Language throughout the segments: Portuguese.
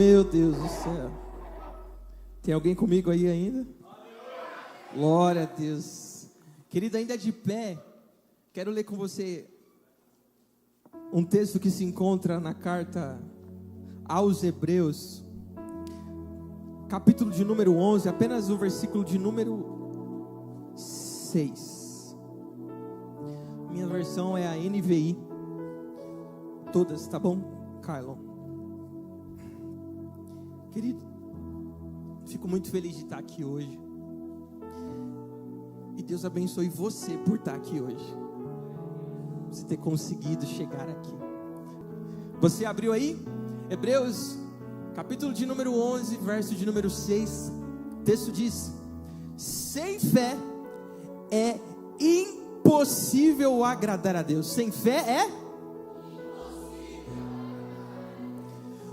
Meu Deus do céu. Tem alguém comigo aí ainda? Glória a Deus. Querido, ainda de pé, quero ler com você um texto que se encontra na carta aos Hebreus, capítulo de número 11, apenas o versículo de número 6. Minha versão é a NVI. Todas, tá bom, Kylon? Querido, fico muito feliz de estar aqui hoje. E Deus abençoe você por estar aqui hoje. Você ter conseguido chegar aqui. Você abriu aí? Hebreus, capítulo de número 11, verso de número 6. O texto diz: sem fé é impossível agradar a Deus. Sem fé é impossível.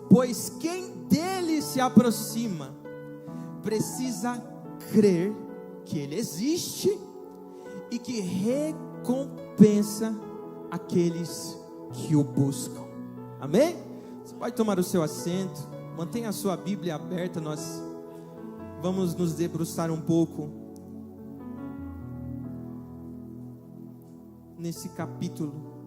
Pois quem dele se aproxima precisa crer que ele existe e que recompensa aqueles que o buscam. Amém? Você pode tomar o seu assento, mantenha a sua Bíblia aberta. Nós vamos nos debruçar um pouco nesse capítulo.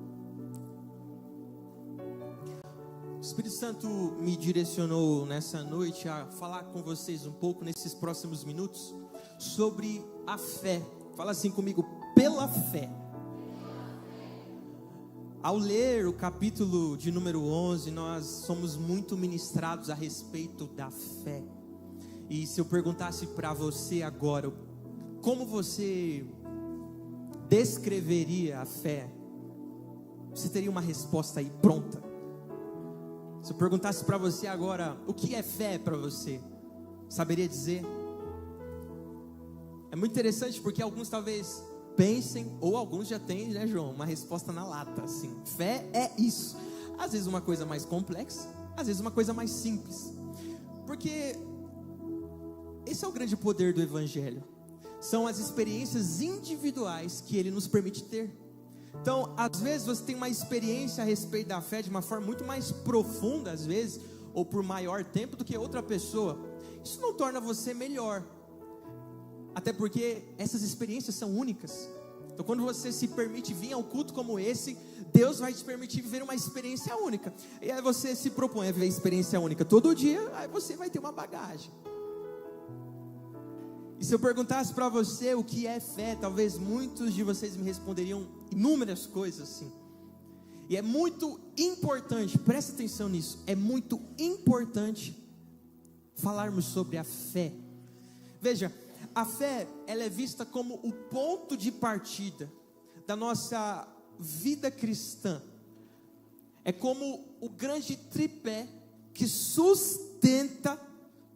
O Espírito Santo me direcionou nessa noite a falar com vocês um pouco, nesses próximos minutos, sobre a fé. Fala assim comigo: pela fé. Ao ler o capítulo de número 11, nós somos muito ministrados a respeito da fé. E se eu perguntasse para você agora, como você descreveria a fé? Você teria uma resposta aí pronta. Se eu perguntasse para você agora, o que é fé para você? Saberia dizer? É muito interessante porque alguns talvez pensem, ou alguns já têm, né, João, uma resposta na lata, assim: fé é isso. Às vezes uma coisa mais complexa, às vezes uma coisa mais simples. Porque esse é o grande poder do Evangelho. São as experiências individuais que ele nos permite ter. Então, às vezes você tem uma experiência a respeito da fé de uma forma muito mais profunda, às vezes, ou por maior tempo do que outra pessoa. Isso não torna você melhor. Até porque essas experiências são únicas. Então, quando você se permite vir a um culto como esse, Deus vai te permitir viver uma experiência única. E aí você se propõe a viver experiência única todo dia, aí você vai ter uma bagagem. E se eu perguntasse para você o que é fé, talvez muitos de vocês me responderiam inúmeras coisas assim. E é muito importante, presta atenção nisso, é muito importante falarmos sobre a fé. Veja, a fé, ela é vista como o ponto de partida da nossa vida cristã. É como o grande tripé que sustenta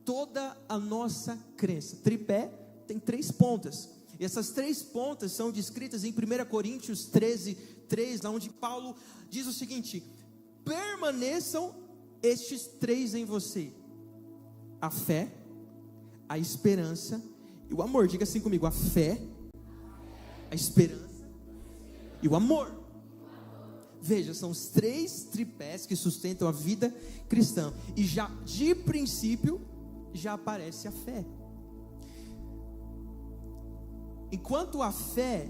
toda a nossa crença. Tripé tem 3 pontas. E essas 3 pontas são descritas em 1 Coríntios 13, 3, onde Paulo diz o seguinte: permaneçam estes 3 em você: a fé, a esperança e o amor. Diga assim comigo: a fé, a esperança e o amor. Veja, são os 3 tripés que sustentam a vida cristã. E já de princípio já aparece a fé. Enquanto a fé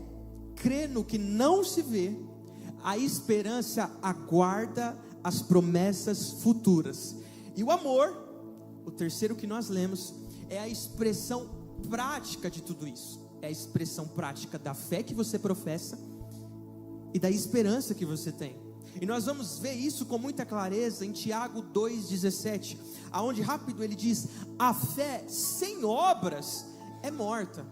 crê no que não se vê, a esperança aguarda as promessas futuras. E o amor, o terceiro que nós lemos, é a expressão prática de tudo isso. É a expressão prática da fé que você professa e da esperança que você tem. E nós vamos ver isso com muita clareza em Tiago 2,17, aonde rápido ele diz: a fé sem obras é morta.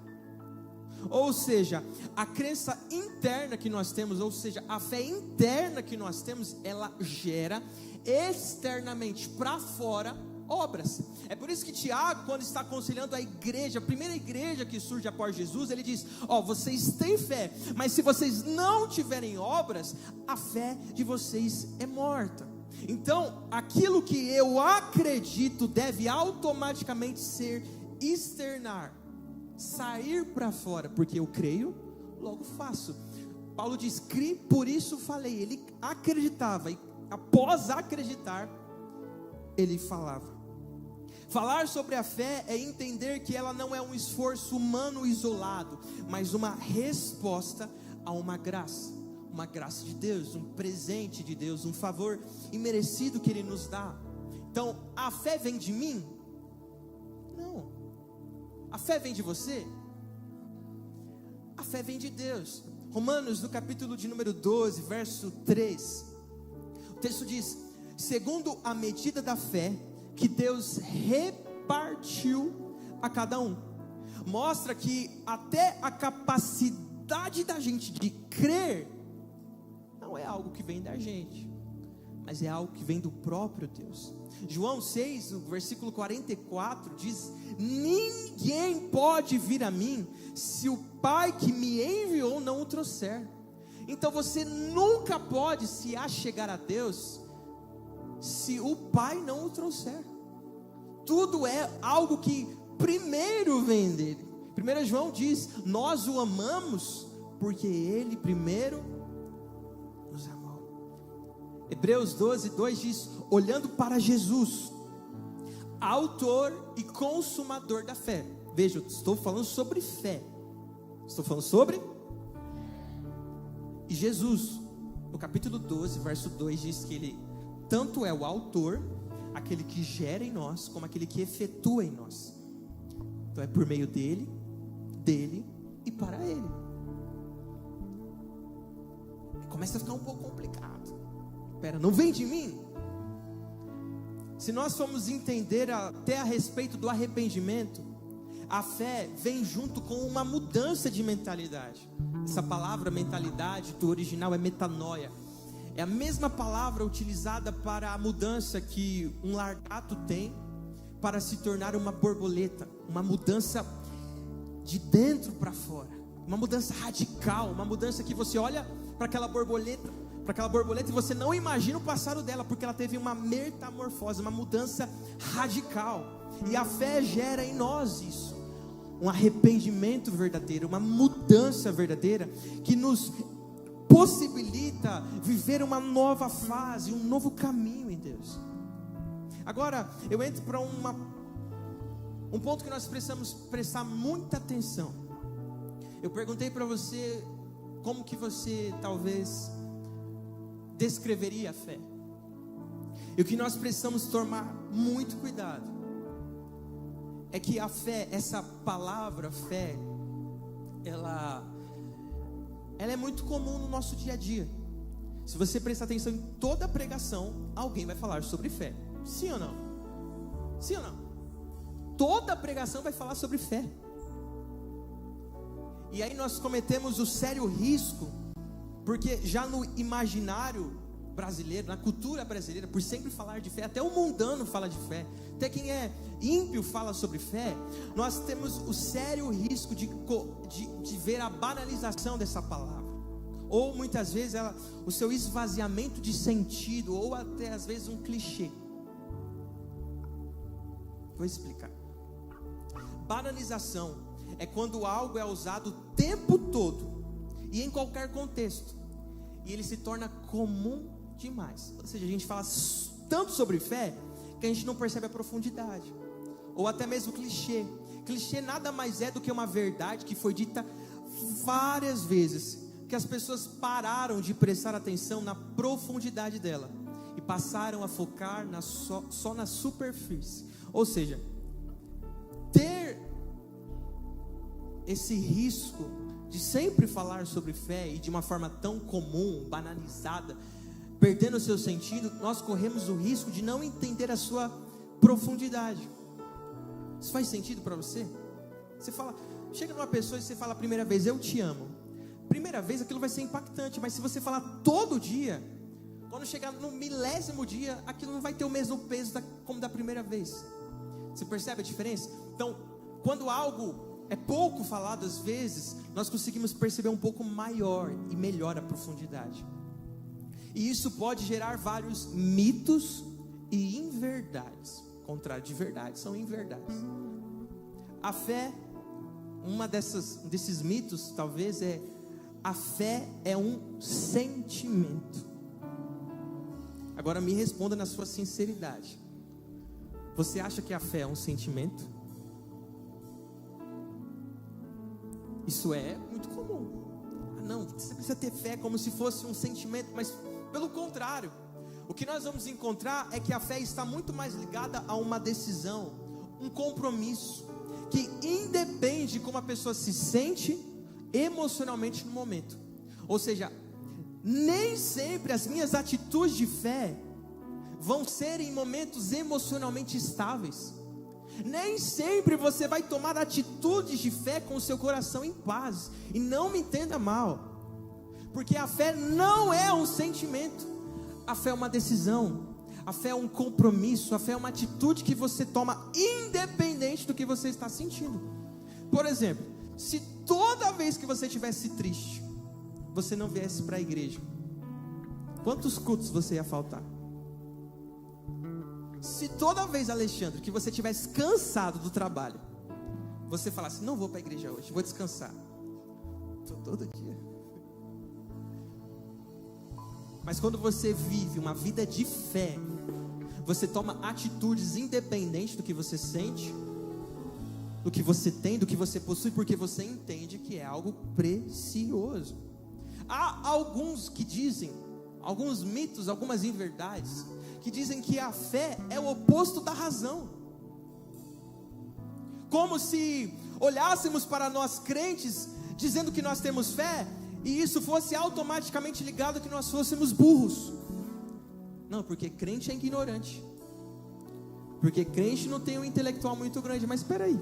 Ou seja, a crença interna que nós temos, ou seja, a fé interna que nós temos, ela gera externamente para fora obras. É por isso que Tiago, quando está aconselhando a igreja, a primeira igreja que surge após Jesus, ele diz: vocês têm fé, mas se vocês não tiverem obras, a fé de vocês é morta. Então, aquilo que eu acredito deve automaticamente ser externar, sair para fora, porque eu creio, logo faço. Paulo diz: criei, por isso falei. Ele acreditava, e após acreditar, ele falava. Falar sobre a fé é entender que ela não é um esforço humano isolado, mas uma resposta a uma graça de Deus, um presente de Deus, um favor imerecido que Ele nos dá. Então, a fé vem de mim? Não. A fé vem de você? A fé vem de Deus. Romanos, no capítulo de número 12, verso 3, o texto diz: segundo a medida da fé que Deus repartiu a cada um. Mostra que até a capacidade da gente de crer não é algo que vem da gente, mas é algo que vem do próprio Deus. João 6, no versículo 44 diz: ninguém pode vir a mim se o Pai que me enviou não o trouxer. Então você nunca pode se achegar a Deus se o Pai não o trouxer. Tudo é algo que primeiro vem dele. 1 João diz: nós o amamos porque ele primeiro nos amou. Hebreus 12, 2 diz: olhando para Jesus, autor e consumador da fé. Veja, eu estou falando sobre fé. Estou falando sobre... E Jesus, no capítulo 12, verso 2, diz que ele tanto é o autor, aquele que gera em nós, como aquele que efetua em nós. Então é por meio dele e para ele. Começa a ficar um pouco complicado. Espera, não vem de mim? Se nós formos entender até a respeito do arrependimento, a fé vem junto com uma mudança de mentalidade. Essa palavra mentalidade do original é metanoia. É a mesma palavra utilizada para a mudança que um lagarto tem para se tornar uma borboleta. Uma mudança de dentro para fora. Uma mudança radical. Uma mudança que você olha para aquela borboleta e você não imagina o passado dela, porque ela teve uma metamorfose, uma mudança radical. E a fé gera em nós isso. Um arrependimento verdadeiro, uma mudança verdadeira que nos possibilita viver uma nova fase, um novo caminho em Deus. Agora, eu entro para um ponto que nós precisamos prestar muita atenção. Eu perguntei para você como que você talvez descreveria a fé. E o que nós precisamos tomar muito cuidado é que a fé, essa palavra fé, ela é muito comum no nosso dia a dia. Se você prestar atenção em toda a pregação, alguém vai falar sobre fé. Sim ou não? Sim ou não? Toda a pregação vai falar sobre fé. E aí nós cometemos o sério risco, porque já no imaginário brasileiro, na cultura brasileira, por sempre falar de fé, até o mundano fala de fé, até quem é ímpio fala sobre fé. Nós temos o sério risco de ver a banalização dessa palavra, ou muitas vezes o seu esvaziamento de sentido, ou até às vezes um clichê. Vou explicar. Banalização é quando algo é usado o tempo todo e em qualquer contexto, e ele se torna comum demais. Ou seja, a gente fala tanto sobre fé que a gente não percebe a profundidade. Ou até mesmo clichê. Clichê nada mais é do que uma verdade que foi dita várias vezes, que as pessoas pararam de prestar atenção na profundidade dela e passaram a focar só na superfície. Ou seja, ter esse risco de sempre falar sobre fé e de uma forma tão comum, banalizada, perdendo o seu sentido, nós corremos o risco de não entender a sua profundidade. Isso faz sentido para você? Você fala, chega numa pessoa e você fala a primeira vez, eu te amo. Primeira vez aquilo vai ser impactante, mas se você falar todo dia, quando chegar no 1000º dia, aquilo não vai ter o mesmo peso como da primeira vez. Você percebe a diferença? Então, quando algo é pouco falado, às vezes, nós conseguimos perceber um pouco maior e melhor a profundidade. E isso pode gerar vários mitos e inverdades. O contrário de verdade são inverdades. A fé, desses mitos, talvez, a fé é um sentimento. Agora me responda na sua sinceridade. Você acha que a fé é um sentimento? Isso é muito comum. Não, você precisa ter fé como se fosse um sentimento, mas pelo contrário, o que nós vamos encontrar é que a fé está muito mais ligada a uma decisão, um compromisso, que independe de como a pessoa se sente emocionalmente no momento. Ou seja, nem sempre as minhas atitudes de fé vão ser em momentos emocionalmente estáveis. Nem sempre você vai tomar atitudes de fé com o seu coração em paz. E não me entenda mal, porque a fé não é um sentimento. A fé é uma decisão. A fé é um compromisso. A fé é uma atitude que você toma independente do que você está sentindo. Por exemplo, se toda vez que você estivesse triste, você não viesse para a igreja, quantos cultos você ia faltar? Se toda vez, Alexandre, que você estivesse cansado do trabalho, você falasse, não vou para a igreja hoje, vou descansar. Estou todo dia. Mas quando você vive uma vida de fé, você toma atitudes independentes do que você sente, do que você tem, do que você possui, porque você entende que é algo precioso. Há alguns que dizem, alguns mitos, algumas inverdades, que dizem que a fé é o oposto da razão. Como se olhássemos para nós crentes, dizendo que nós temos fé, e isso fosse automaticamente ligado a que nós fôssemos burros. Não, porque crente é ignorante. Porque crente não tem um intelectual muito grande. Mas espera aí.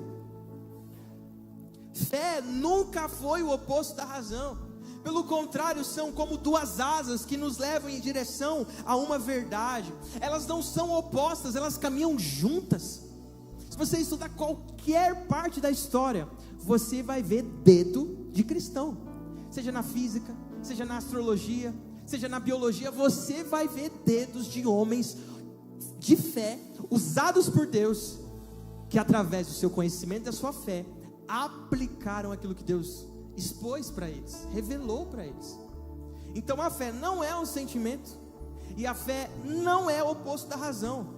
Fé nunca foi o oposto da razão. Pelo contrário, são como duas asas que nos levam em direção a uma verdade. Elas não são opostas, elas caminham juntas. Se você estudar qualquer parte da história, você vai ver dedo de cristão. Seja na física, seja na astrologia, seja na biologia, você vai ver dedos de homens de fé, usados por Deus, que através do seu conhecimento e da sua fé, aplicaram aquilo que Deus expôs para eles, revelou para eles. Então a fé não é um sentimento, e a fé não é o oposto da razão.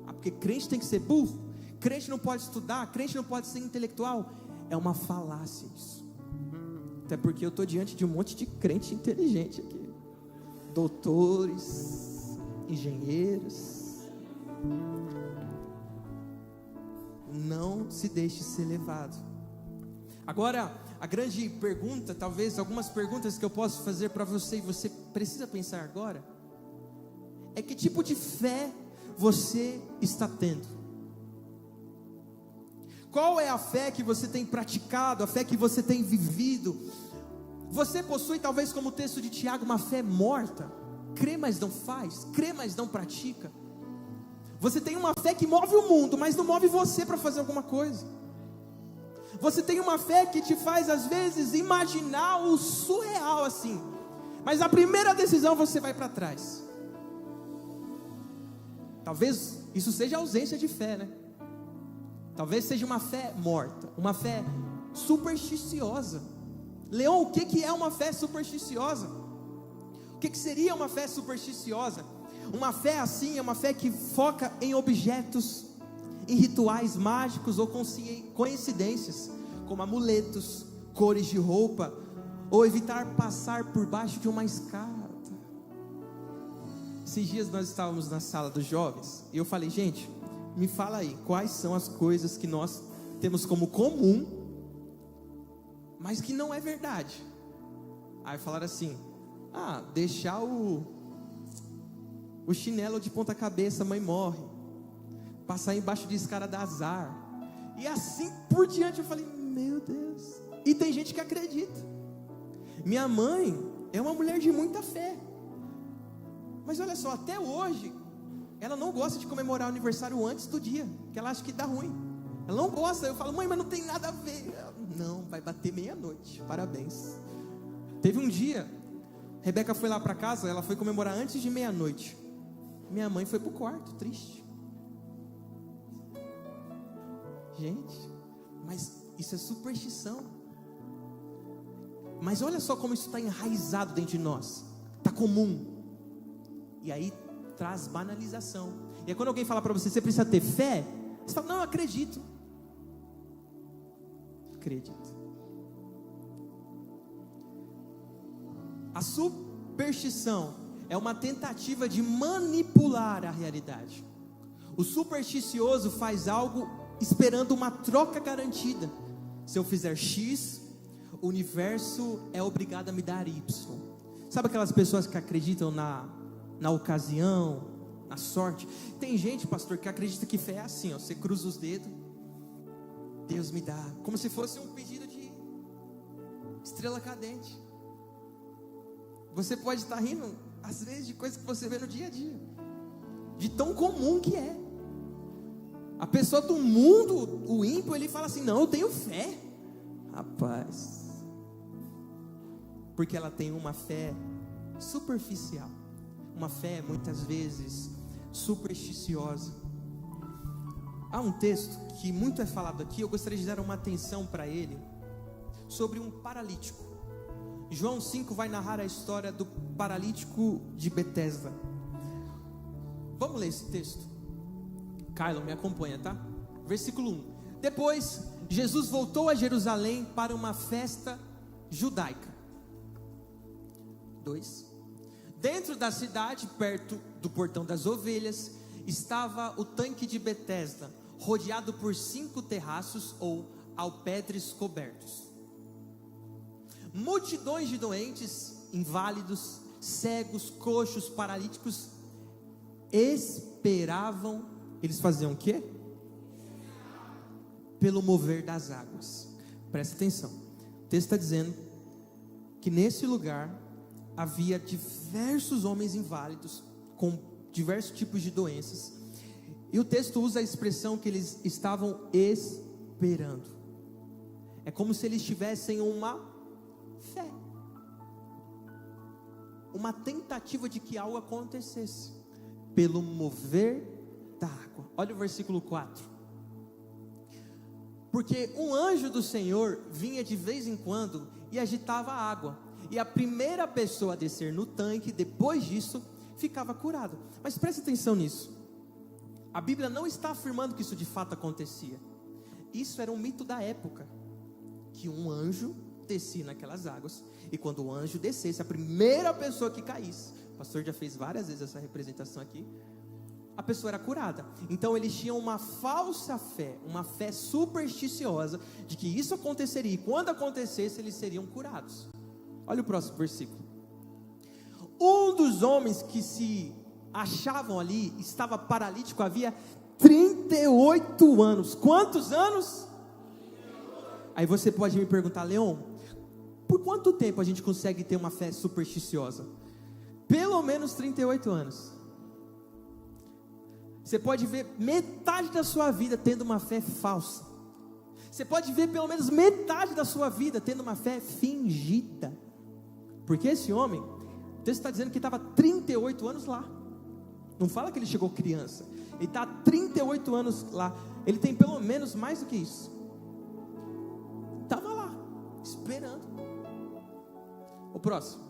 Porque crente tem que ser burro, crente não pode estudar, crente não pode ser intelectual. É uma falácia isso. Até porque eu estou diante de um monte de crente inteligente aqui, doutores, engenheiros. Não se deixe ser levado. Agora, a grande pergunta, talvez algumas perguntas que eu posso fazer para você, e você precisa pensar agora, é que tipo de fé você está tendo? Qual é a fé que você tem praticado, a fé que você tem vivido? Você possui, talvez como o texto de Tiago, uma fé morta, crê mas não faz, crê mas não pratica. Você tem uma fé que move o mundo, mas não move você para fazer alguma coisa. Você tem uma fé que te faz às vezes imaginar o surreal assim, mas a primeira decisão você vai para trás. Talvez isso seja ausência de fé, né? Talvez seja uma fé morta, uma fé supersticiosa. Leon, o que é uma fé supersticiosa? O que seria uma fé supersticiosa? Uma fé assim é uma fé que foca em objetos, em rituais mágicos ou coincidências, como amuletos, cores de roupa, ou evitar passar por baixo de uma escada. Esses dias nós estávamos na sala dos jovens, e eu falei, gente, me fala aí, quais são as coisas que nós temos como comum, mas que não é verdade? Aí falaram assim, deixar o chinelo de ponta cabeça, a mãe morre, passar embaixo de escada dá azar, e assim por diante. Eu falei, meu Deus, e tem gente que acredita. Minha mãe é uma mulher de muita fé, mas olha só, até hoje, ela não gosta de comemorar o aniversário antes do dia, que ela acha que dá ruim, ela não gosta. Eu falo, mãe, mas não tem nada a ver. Ela, não, vai bater meia-noite, parabéns. Teve um dia, Rebeca foi lá para casa, ela foi comemorar antes de meia-noite, minha mãe foi para o quarto, triste. Gente, mas isso é superstição. Mas olha só como isso está enraizado dentro de nós, está comum. E aí traz banalização. E aí quando alguém fala para você, você precisa ter fé, você fala, não, eu acredito. Acredito. A superstição é uma tentativa de manipular a realidade. O supersticioso faz algo esperando uma troca garantida. Se eu fizer X, o universo é obrigado a me dar Y. Sabe aquelas pessoas que acreditam na ocasião, na sorte? Tem gente, pastor, que acredita que fé é assim, ó, você cruza os dedos, Deus me dá, como se fosse um pedido de estrela cadente. Você pode estar rindo, às vezes, de coisas que você vê no dia a dia, de tão comum que é. A pessoa do mundo, o ímpio, ele fala assim, não, eu tenho fé. Rapaz, porque ela tem uma fé superficial, uma fé muitas vezes supersticiosa. Há um texto que muito é falado aqui, eu gostaria de dar uma atenção para ele, sobre um paralítico. João 5 vai narrar a história do paralítico de Betesda. Vamos ler esse texto. Kylo, me acompanha, tá? Versículo 1. Depois, Jesus voltou a Jerusalém para uma festa judaica. 2. Dentro da cidade, perto do portão das ovelhas, estava o tanque de Betesda, rodeado por 5 terraços ou alpedres cobertos. Multidões de doentes, inválidos, cegos, coxos, paralíticos, esperavam. Eles faziam o quê? Pelo mover das águas. Presta atenção. O texto está dizendo que nesse lugar havia diversos homens inválidos, com diversos tipos de doenças. E o texto usa a expressão que eles estavam esperando. É como se eles tivessem uma fé, uma tentativa de que algo acontecesse, pelo mover da água. Olha o versículo 4. Porque um anjo do Senhor vinha de vez em quando e agitava a água, e a primeira pessoa a descer no tanque, depois disso, ficava curada. Mas preste atenção nisso. A Bíblia não está afirmando que isso de fato acontecia. Isso era um mito da época, que um anjo descia naquelas águas, e quando o anjo descesse, a primeira pessoa que caísse, o pastor já fez várias vezes essa representação aqui, a pessoa era curada. Então eles tinham uma falsa fé, uma fé supersticiosa, de que isso aconteceria, e quando acontecesse, eles seriam curados. Olha o próximo versículo. Um dos homens que se achavam ali, estava paralítico, havia 38 anos. Quantos anos? Aí você pode me perguntar, Leon, por quanto tempo a gente consegue ter uma fé supersticiosa? Pelo menos 38 anos. Você pode ver metade da sua vida tendo uma fé falsa. Você pode ver pelo menos metade da sua vida tendo uma fé fingida. Porque esse homem, o texto está dizendo que estava 38 anos lá. Não fala que ele chegou criança. Ele está há 38 anos lá. Ele tem pelo menos mais do que isso. Estava lá, esperando. O próximo.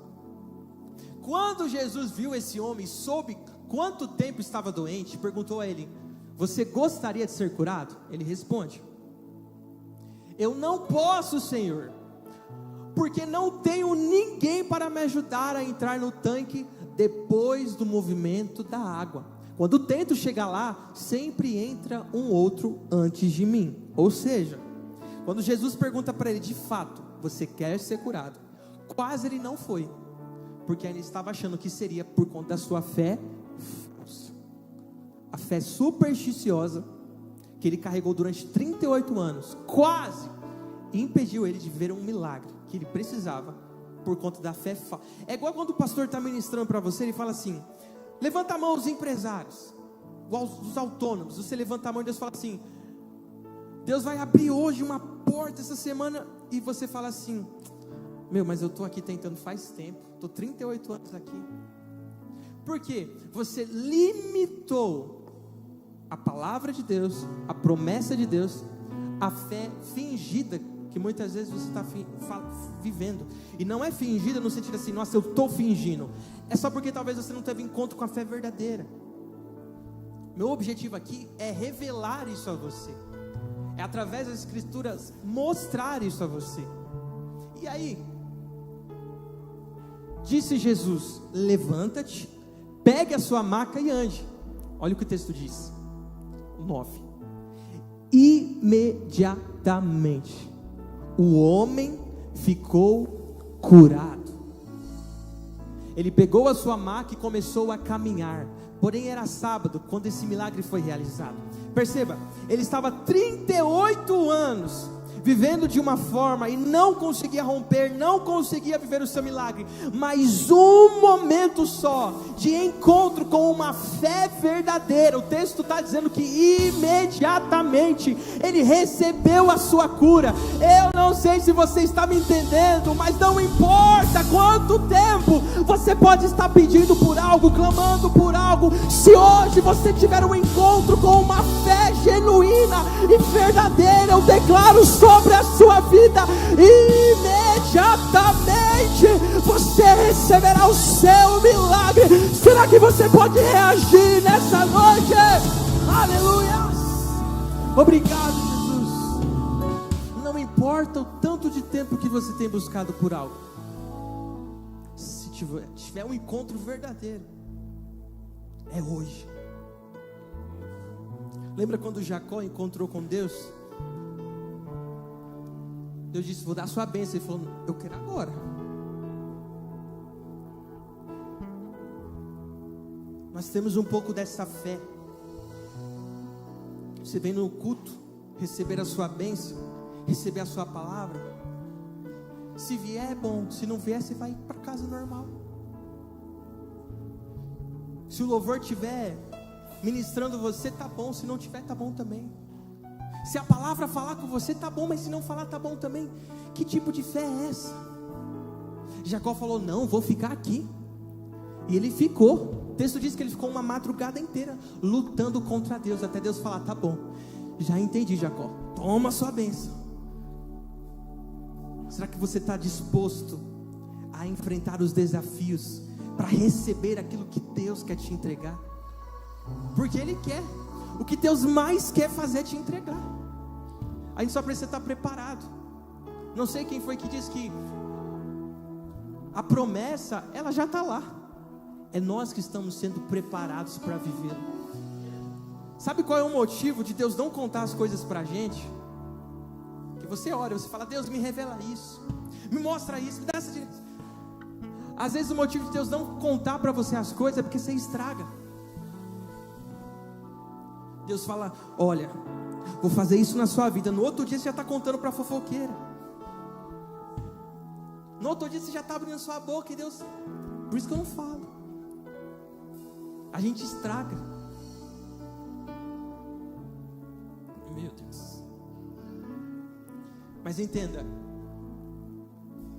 Quando Jesus viu esse homem e soube quanto tempo estava doente, perguntou a ele: você gostaria de ser curado? Ele responde: eu não posso, Senhor, porque não tenho ninguém para me ajudar a entrar no tanque depois do movimento da água. Quando tento chegar lá, sempre entra um outro antes de mim. Ou seja, quando Jesus pergunta para ele, de fato, você quer ser curado? Quase ele não foi, porque ele estava achando que seria por conta da sua fé falsa, a fé supersticiosa que ele carregou durante 38 anos, quase impediu ele de ver um milagre que ele precisava por conta da fé falsa. É igual quando o pastor está ministrando para você, ele fala assim: levanta a mão os empresários, os autônomos. Você levanta a mão e Deus fala assim: Deus vai abrir hoje uma porta essa semana, e você fala assim: meu, mas eu estou aqui tentando faz tempo, estou 38 anos aqui. Por quê? Você limitou a palavra de Deus, a promessa de Deus, a fé fingida que muitas vezes você está vivendo. E não é fingida no sentido assim, nossa, eu estou fingindo. É só porque talvez você não teve encontro com a fé verdadeira. Meu objetivo aqui é revelar isso a você. É através das escrituras mostrar isso a você. E aí, disse Jesus: levanta-te, pegue a sua maca e ande. Olha o que o texto diz. 9. Imediatamente o homem ficou curado. Ele pegou a sua maca e começou a caminhar. Porém era sábado quando esse milagre foi realizado. Perceba, ele estava 38 anos vivendo de uma forma e não conseguia romper, não conseguia viver o seu milagre. Mas um momento só de encontro com uma fé verdadeira, o texto está dizendo que imediatamente ele recebeu a sua cura. Eu não sei se você está me entendendo, mas não importa quanto tempo você pode estar pedindo por algo, clamando por algo. Se hoje você tiver um encontro com uma fé genuína e verdadeira, eu declaro sobre a sua vida, imediatamente você receberá o seu milagre. Será que você pode reagir nessa noite? Aleluia! Obrigado, Jesus. Não importa o tanto de tempo que você tem buscado por algo, se tiver um encontro verdadeiro, é hoje. Lembra quando Jacó encontrou com Deus? Deus disse: vou dar a sua bênção. Ele falou: eu quero agora. Nós temos um pouco dessa fé. Você vem no culto receber a sua bênção, receber a sua palavra. Se vier é bom, se não vier você vai para casa normal. Se o louvor estiver ministrando você, tá bom. Se não tiver, tá bom também. Se a palavra falar com você, tá bom, mas se não falar, tá bom também. Que tipo de fé é essa? Jacó falou: não, vou ficar aqui. E ele ficou. O texto diz que ele ficou uma madrugada inteira lutando contra Deus, até Deus falar: tá bom, já entendi, Jacó, toma a sua bênção. Será que você está disposto a enfrentar os desafios para receber aquilo que Deus quer te entregar? Porque Ele quer. O que Deus mais quer fazer é te entregar. A gente só precisa estar preparado. Não sei quem foi que disse que a promessa, ela já está lá. É nós que estamos sendo preparados para vivê-la. Sabe qual é o motivo de Deus não contar as coisas para a gente? Que você ora, você fala: Deus, me revela isso, me mostra isso, me dá essa direção. Às vezes o motivo de Deus não contar para você as coisas é porque você estraga. Deus fala: olha, vou fazer isso na sua vida. No outro dia você já está contando para a fofoqueira. No outro dia você já está abrindo sua boca e Deus... Por isso que eu não falo. A gente estraga. Meu Deus. Mas entenda,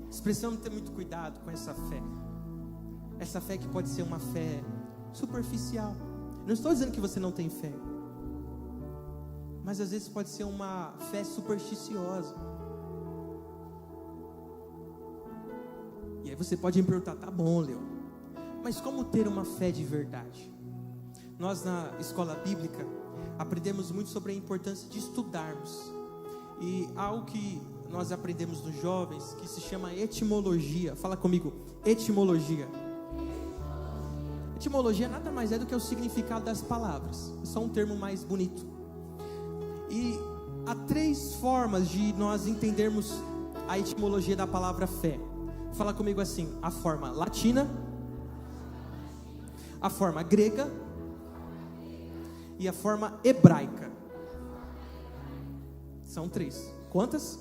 nós precisamos ter muito cuidado com essa fé. Essa fé que pode ser uma fé superficial. Não estou dizendo que você não tem fé, mas às vezes pode ser uma fé supersticiosa. E aí você pode me perguntar: tá bom, Leo, mas como ter uma fé de verdade? Nós na escola bíblica aprendemos muito sobre a importância de estudarmos. E algo que nós aprendemos nos jovens, que se chama etimologia. Fala comigo: etimologia. Etimologia nada mais é do que o significado das palavras. É só um termo mais bonito. E há 3 formas de nós entendermos a etimologia da palavra fé. Fala comigo assim: a forma latina, a forma grega e a forma hebraica. São 3. Quantas?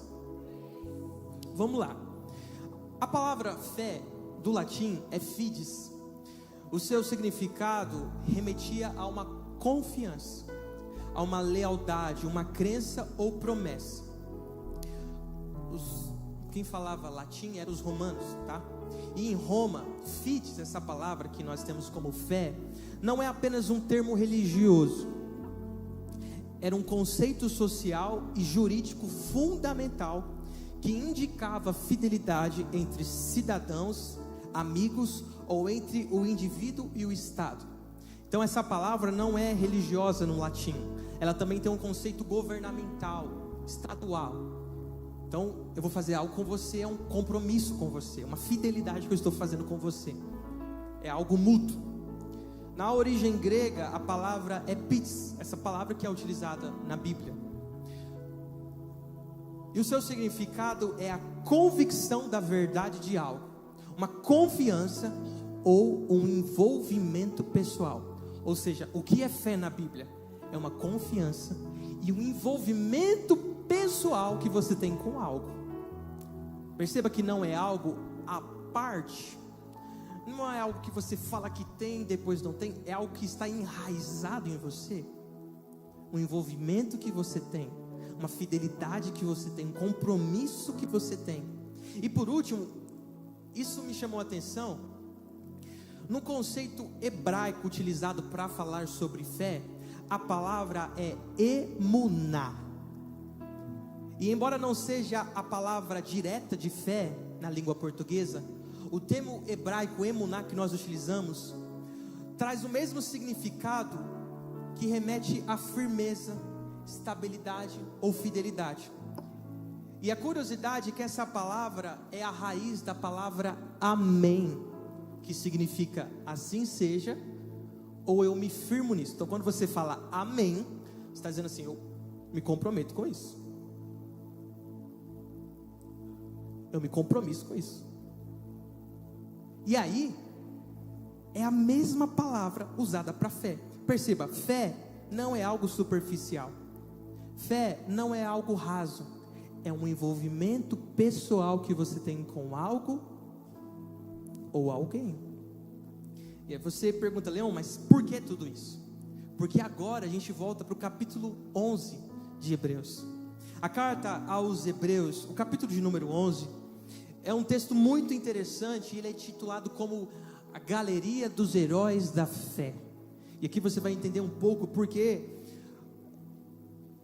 Vamos lá. A palavra fé do latim é fides. O seu significado remetia a uma confiança, a uma lealdade, uma crença ou promessa. Quem falava latim eram os romanos, tá? E em Roma, fides, essa palavra que nós temos como fé, não é apenas um termo religioso. Era um conceito social e jurídico fundamental que indicava fidelidade entre cidadãos, amigos ou entre o indivíduo e o Estado. Então essa palavra não é religiosa no latim, ela também tem um conceito governamental, estadual. Então eu vou fazer algo com você, é um compromisso com você, uma fidelidade que eu estou fazendo com você, é algo mútuo. Na origem grega a palavra é pis, essa palavra que é utilizada na Bíblia, e o seu significado é a convicção da verdade de algo, uma confiança ou um envolvimento pessoal. Ou seja, o que é fé na Bíblia? É uma confiança e um envolvimento pessoal que você tem com algo. Perceba que não é algo à parte, não é algo que você fala que tem e depois não tem, é algo que está enraizado em você. Um envolvimento que você tem, uma fidelidade que você tem, um compromisso que você tem. E por último, isso me chamou a atenção. No conceito hebraico utilizado para falar sobre fé, a palavra é emuná. E embora não seja a palavra direta de fé na língua portuguesa, o termo hebraico emuná que nós utilizamos traz o mesmo significado que remete à firmeza, estabilidade ou fidelidade. E a curiosidade é que essa palavra é a raiz da palavra amém, que significa assim seja, ou eu me firmo nisso. Então quando você fala amém, você está dizendo assim, eu me comprometo com isso, eu me compromisso com isso. E aí é a mesma palavra usada para fé. Perceba, fé não é algo superficial, fé não é algo raso, é um envolvimento pessoal que você tem com algo ou alguém. E aí você pergunta, Leão, mas por que tudo isso? Porque agora a gente volta para o capítulo 11 de Hebreus. A carta aos Hebreus, o capítulo de número 11, é um texto muito interessante. Ele é titulado como a Galeria dos Heróis da Fé. E aqui você vai entender um pouco porque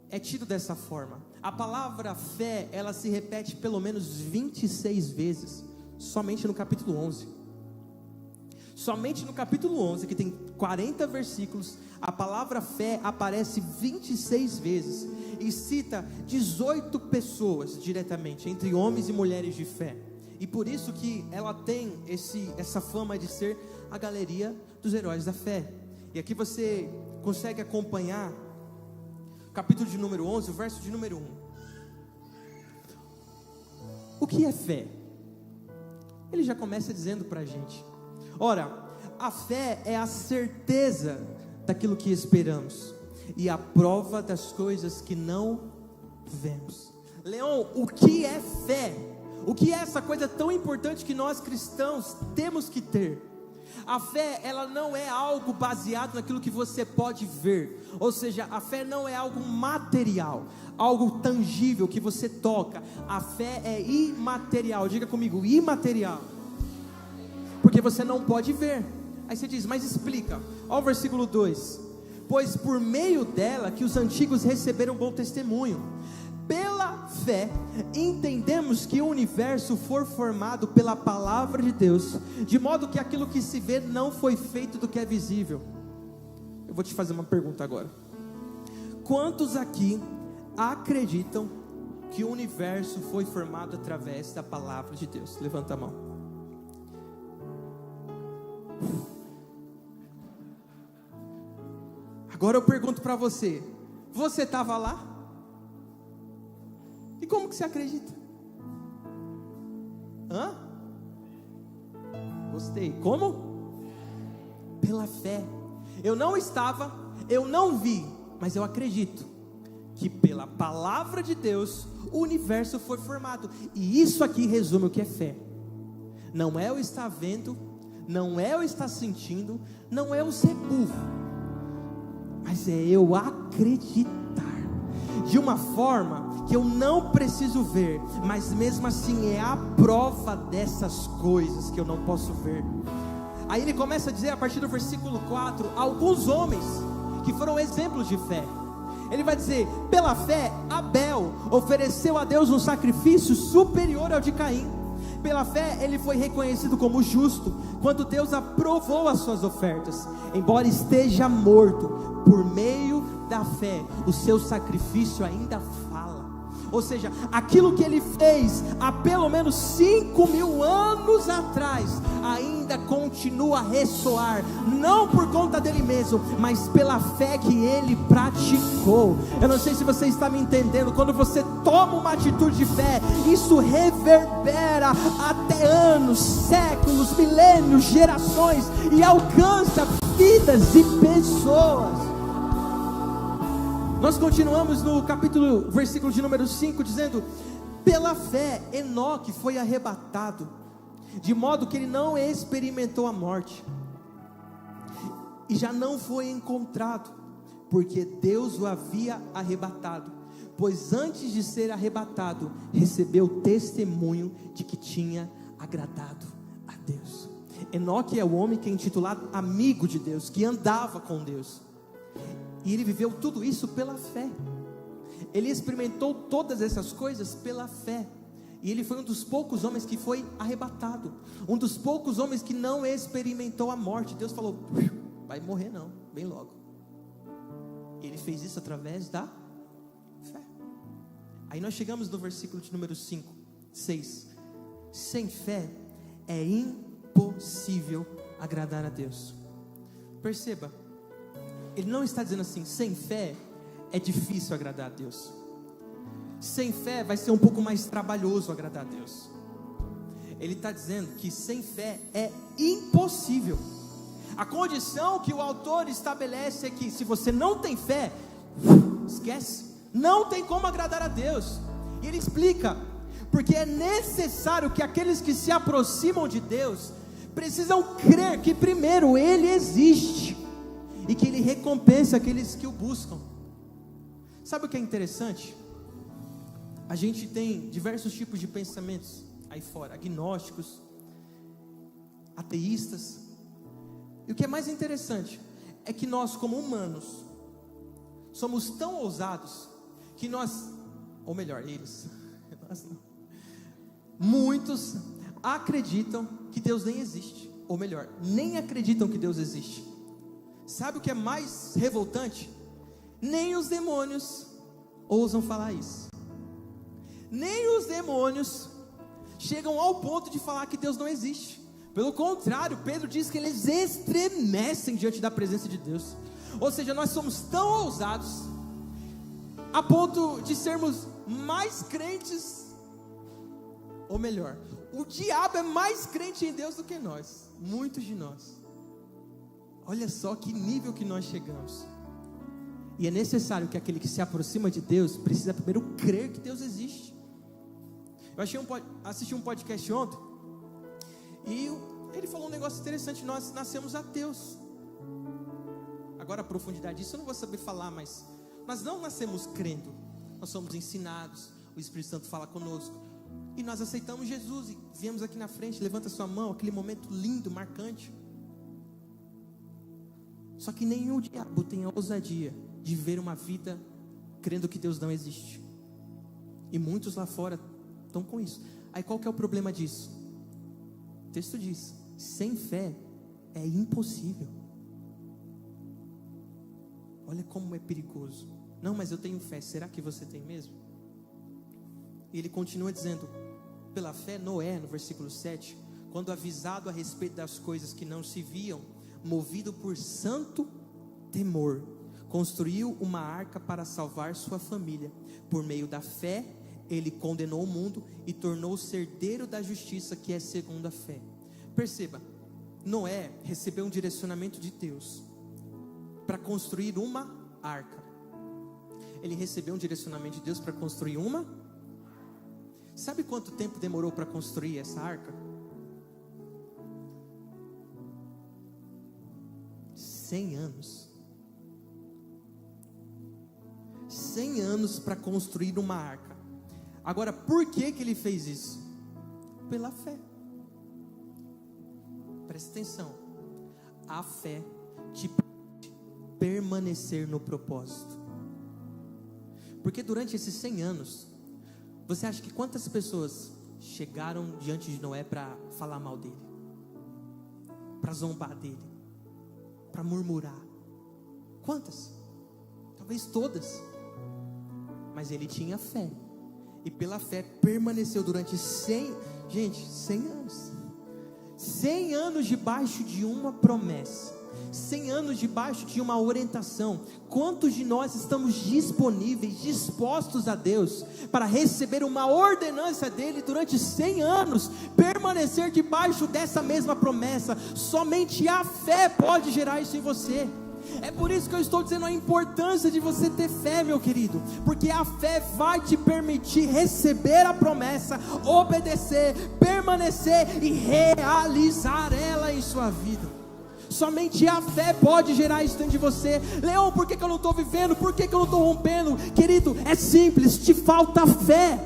é tido dessa forma. A palavra fé, ela se repete pelo menos 26 vezes, somente no capítulo 11. Somente no capítulo 11, que tem 40 versículos, a palavra fé aparece 26 vezes e cita 18 pessoas diretamente, entre homens e mulheres de fé. E por isso que ela tem essa fama de ser a galeria dos heróis da fé. E aqui você consegue acompanhar o capítulo de número 11, o verso de número 1. O que é fé? Ele já começa dizendo para a gente. Ora, a fé é a certeza daquilo que esperamos e a prova das coisas que não vemos. Leão, o que é fé? O que é essa coisa tão importante que nós cristãos temos que ter? A fé, ela não é algo baseado naquilo que você pode ver. Ou seja, a fé não é algo material, algo tangível que você toca. A fé é imaterial. Diga comigo, imaterial. Porque você não pode ver. Aí você diz, mas explica. Olha o versículo 2. Pois por meio dela que os antigos receberam bom testemunho. Pela fé, entendemos que o universo foi formado pela palavra de Deus, de modo que aquilo que se vê não foi feito do que é visível. Eu vou te fazer uma pergunta agora. Quantos aqui acreditam que o universo foi formado através da palavra de Deus? Levanta a mão. Agora eu pergunto para você, você estava lá? E como que você acredita? Hã? Gostei. Como? Pela fé. Eu não estava, eu não vi, mas eu acredito que pela palavra de Deus o universo foi formado. E isso aqui resume o que é fé. Não é eu estar vendo, não é eu estar sentindo, não é eu ser burro, mas é eu acreditar de uma forma que eu não preciso ver, mas mesmo assim é a prova dessas coisas que eu não posso ver. Aí ele começa a dizer a partir do versículo 4, alguns homens que foram exemplos de fé. Ele vai dizer, pela fé Abel ofereceu a Deus um sacrifício superior ao de Caim. Pela fé ele foi reconhecido como justo quando Deus aprovou as suas ofertas. Embora esteja morto, por meio da fé o seu sacrifício ainda fala. Ou seja, aquilo que ele fez há pelo menos 5.000 anos atrás ainda continua a ressoar, não por conta dele mesmo, mas pela fé que ele praticou. Eu não sei se você está me entendendo. Quando você toma uma atitude de fé, isso reverbera até anos, séculos, milênios, gerações, e alcança vidas e pessoas. Nós continuamos no versículo de número 5, dizendo: pela fé Enoque foi arrebatado, de modo que ele não experimentou a morte, e já não foi encontrado, porque Deus o havia arrebatado, pois antes de ser arrebatado, recebeu testemunho de que tinha agradado a Deus. Enoque é o homem que é intitulado amigo de Deus, que andava com Deus, e ele viveu tudo isso pela fé. Ele experimentou todas essas coisas pela fé, e ele foi um dos poucos homens que foi arrebatado, um dos poucos homens que não experimentou a morte. Deus falou: vai morrer não, bem logo. Ele fez isso através da fé. Aí nós chegamos no versículo de número 6. Sem fé é impossível agradar a Deus. Perceba, ele não está dizendo assim: sem fé é difícil agradar a Deus. Sem fé vai ser um pouco mais trabalhoso agradar a Deus. Ele está dizendo que sem fé é impossível. A condição que o autor estabelece é que se você não tem fé, esquece, não tem como agradar a Deus. E ele explica: porque é necessário que aqueles que se aproximam de Deus precisam crer que primeiro Ele existe, e que Ele recompensa aqueles que o buscam. Sabe o que é interessante? A gente tem diversos tipos de pensamentos aí fora, agnósticos, ateístas, e o que é mais interessante é que nós, como humanos, somos tão ousados que nós, ou melhor, eles, nós não, muitos acreditam que Deus nem existe, ou melhor, nem acreditam que Deus existe. Sabe o que é mais revoltante? Nem os demônios ousam falar isso. Nem os demônios chegam ao ponto de falar que Deus não existe. Pelo contrário, Pedro diz que eles estremecem diante da presença de Deus. Ou seja, nós somos tão ousados a ponto de sermos mais crentes, ou melhor, o diabo é mais crente em Deus do que nós, muitos de nós. Olha só que nível que nós chegamos. E é necessário que aquele que se aproxima de Deus precisa primeiro crer que Deus existe. Eu assisti um podcast ontem, e ele falou um negócio interessante: nós nascemos ateus. Agora a profundidade disso eu não vou saber falar, mas nós não nascemos crendo. Nós somos ensinados, o Espírito Santo fala conosco, e nós aceitamos Jesus, e viemos aqui na frente, levanta sua mão, aquele momento lindo, marcante. Só que nem o diabo tem a ousadia de ver uma vida crendo que Deus não existe. E muitos lá fora estão com isso. Aí qual que é o problema disso? O texto diz: sem fé é impossível. Olha como é perigoso. Não, mas eu tenho fé. Será que você tem mesmo? E ele continua dizendo: pela fé Noé, no versículo 7, quando avisado a respeito das coisas que não se viam, movido por santo temor, construiu uma arca para salvar sua família. Por meio da fé, ele condenou o mundo e tornou-se herdeiro da justiça, que é segundo a fé. Perceba, Noé recebeu um direcionamento de Deus para construir uma arca. Ele recebeu um direcionamento de Deus para construir uma. Sabe quanto tempo demorou para construir essa arca? 100 anos. 100 anos para construir uma arca. Agora, por que ele fez isso? Pela fé. Presta atenção. A fé te permite permanecer no propósito. Porque durante esses 100 anos, você acha que quantas pessoas chegaram diante de Noé para falar mal dele, para zombar dele, para murmurar. Quantas? Talvez todas. Mas ele tinha fé, e pela fé permaneceu durante 100 anos. 100 anos debaixo de uma promessa, 100 anos debaixo de uma orientação. Quantos de nós estamos disponíveis, dispostos a Deus, para receber uma ordenança dele durante 100 anos, permanecer debaixo dessa mesma promessa? Somente a fé pode gerar isso em você. É por isso que eu estou dizendo a importância de você ter fé, meu querido, porque a fé vai te permitir receber a promessa, obedecer, permanecer e realizar ela em sua vida. Somente a fé pode gerar isso dentro de você. Leão, por que eu não estou vivendo? Por que eu não estou rompendo? Querido, é simples, te falta fé.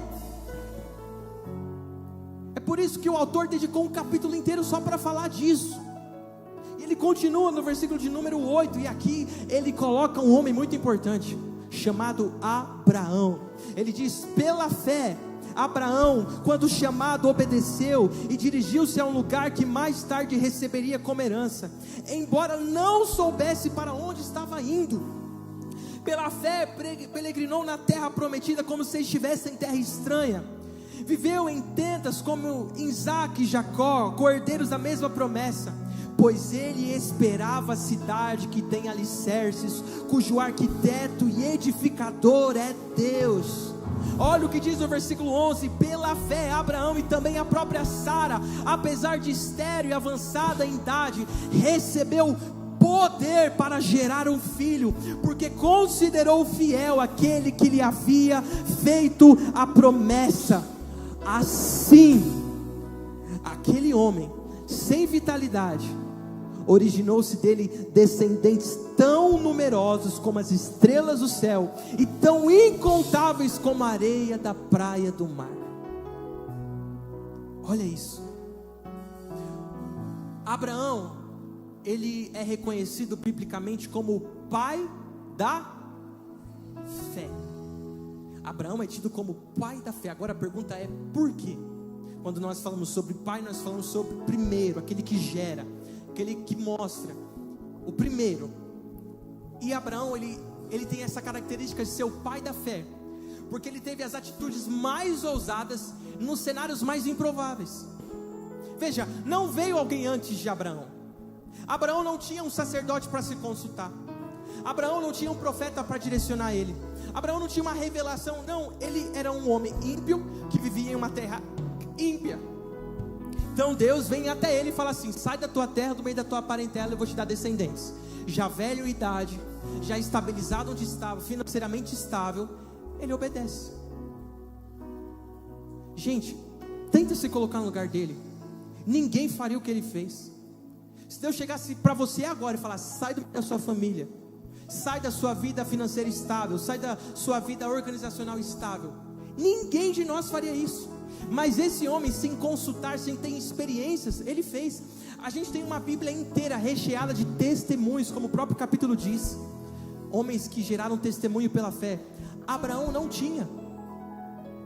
É por isso que o autor dedicou um capítulo inteiro só para falar disso. Ele continua no versículo de número 8, e aqui ele coloca um homem muito importante, chamado Abraão. Ele diz: pela fé, Abraão, quando chamado, obedeceu e dirigiu-se a um lugar que mais tarde receberia como herança, embora não soubesse para onde estava indo. Pela fé, peregrinou na terra prometida como se estivesse em terra estranha. Viveu em tendas como Isaque e Jacó, cordeiros da mesma promessa, pois ele esperava a cidade que tem alicerces, cujo arquiteto e edificador é Deus. Olha o que diz no versículo 11: pela fé Abraão e também a própria Sara, apesar de estéril e avançada em idade, recebeu poder para gerar um filho, porque considerou fiel aquele que lhe havia feito a promessa. Assim, aquele homem sem vitalidade, originou-se dele descendentes tão numerosos como as estrelas do céu, e tão incontáveis como a areia da praia do mar. Olha isso. Abraão, ele é reconhecido biblicamente como o pai da fé. Abraão é tido como pai da fé. Agora a pergunta é: por quê? Quando nós falamos sobre pai, nós falamos sobre o primeiro, aquele que gera, aquele que mostra, o primeiro. E Abraão, ele tem essa característica de ser o pai da fé, porque ele teve as atitudes mais ousadas nos cenários mais improváveis. Veja, não veio alguém antes de Abraão. Abraão não tinha um sacerdote para se consultar. Abraão não tinha um profeta para direcionar ele. Abraão não tinha uma revelação. Não, ele era um homem ímpio que vivia em uma terra ímpia. Então Deus vem até ele e fala assim: sai da tua terra, do meio da tua parentela, eu vou te dar descendentes. Já velho em idade, já estabilizado onde estava, financeiramente estável, ele obedece. Gente, tenta se colocar no lugar dele. Ninguém faria o que ele fez. Se Deus chegasse para você agora e falasse: sai da sua família, sai da sua vida financeira estável, sai da sua vida organizacional estável, ninguém de nós faria isso. Mas esse homem, sem consultar, sem ter experiências, ele fez. A gente tem uma Bíblia inteira recheada de testemunhos, como o próprio capítulo diz, homens que geraram testemunho pela fé. Abraão não tinha,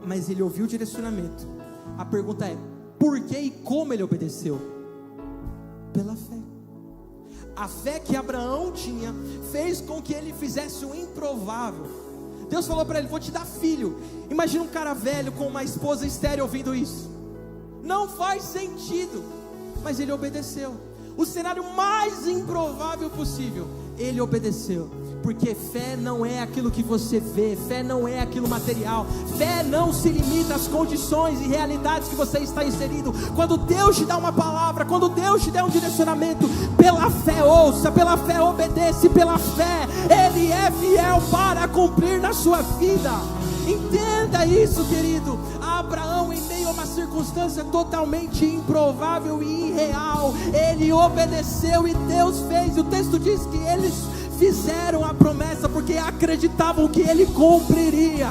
mas ele ouviu o direcionamento. A pergunta é: por que e como ele obedeceu? Pela fé. A fé que Abraão tinha fez com que ele fizesse o improvável. Deus falou para ele: vou te dar filho. Imagina um cara velho com uma esposa estéril ouvindo isso. Não faz sentido. Mas ele obedeceu. O cenário mais improvável possível, ele obedeceu. Porque fé não é aquilo que você vê, fé não é aquilo material, fé não se limita às condições e realidades que você está inserido. Quando Deus te dá uma palavra, quando Deus te der um direcionamento, pela fé ouça, pela fé obedeça, pela fé Ele é fiel para cumprir na sua vida. Entenda isso, querido. Abraão, em meio a uma circunstância totalmente improvável e irreal, ele obedeceu e Deus fez. O texto diz que eles fizeram a promessa porque acreditavam que ele cumpriria.